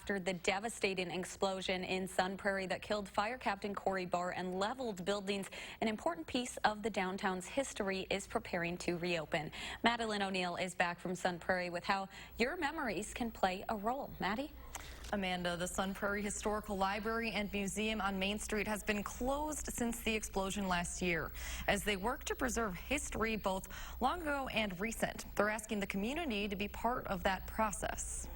after the devastating explosion in Sun Prairie that killed Fire Captain Corey Barr and leveled buildings. An important piece of the downtown's history is preparing to reopen. Madeline O'Neill is back from Sun Prairie with how your memories can play a role. Maddie? Amanda, the Sun Prairie Historical Library and Museum on Main Street has been closed since the explosion last year as they work to preserve history both long ago and recent. They're asking the community to be part of that process.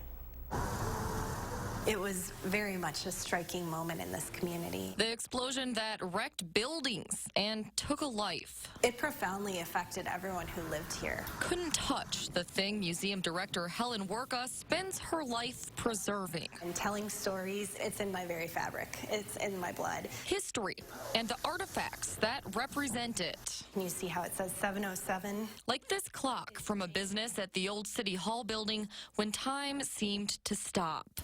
It was very much a striking moment in this community. The explosion that wrecked buildings and took a life. It profoundly affected everyone who lived here. Couldn't touch the thing museum director Helen Worka spends her life preserving. And telling stories, it's in my very fabric. It's in my blood. History and the artifacts that represent it. You see how it says 707? Like this clock from a business at the old City Hall building when time seemed to stop.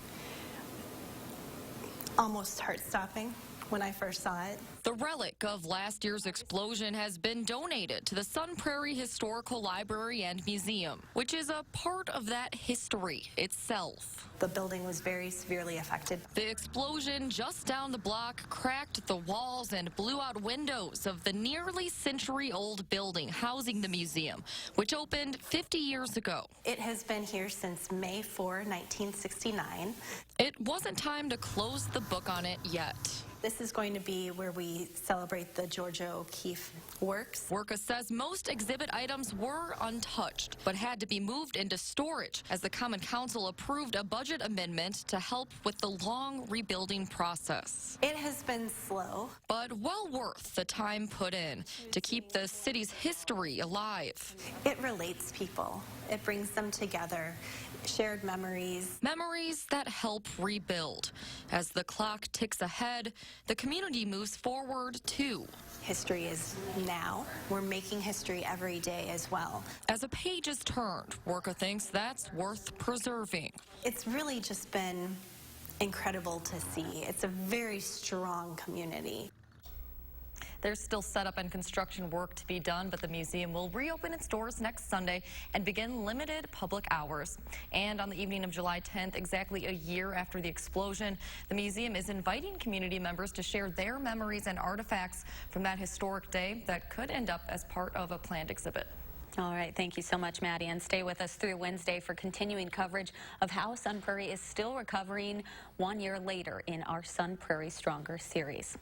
Almost heart-stopping when I first saw it. The relic of last year's explosion has been donated to the Sun Prairie Historical Library and Museum, which is a part of that history itself. The building was very severely affected. The explosion just down the block cracked the walls and blew out windows of the nearly century-old building housing the museum, which opened 50 years ago. It has been here since May 4, 1969. It wasn't time to close the book on it yet. This is going to be where we celebrate the Georgia O'Keeffe works. Worka says most exhibit items were untouched, but had to be moved into storage as the Common Council approved a budget amendment to help with the long rebuilding process. It has been slow, but well worth the time put in to keep the city's history alive. It relates people. It brings them together. Shared memories. Memories that help rebuild. As the clock ticks ahead, the community moves forward too. History is now. We're making history every day as well. As a page is turned, Worka thinks that's worth preserving. It's really just been incredible to see. It's a very strong community. There's still setup and construction work to be done, but the museum will reopen its doors next Sunday and begin limited public hours. And on the evening of July 10th, exactly a year after the explosion, the museum is inviting community members to share their memories and artifacts from that historic day that could end up as part of a planned exhibit. All right, thank you so much, Maddie, and stay with us through Wednesday for continuing coverage of how Sun Prairie is still recovering 1 year later in our Sun Prairie Stronger series.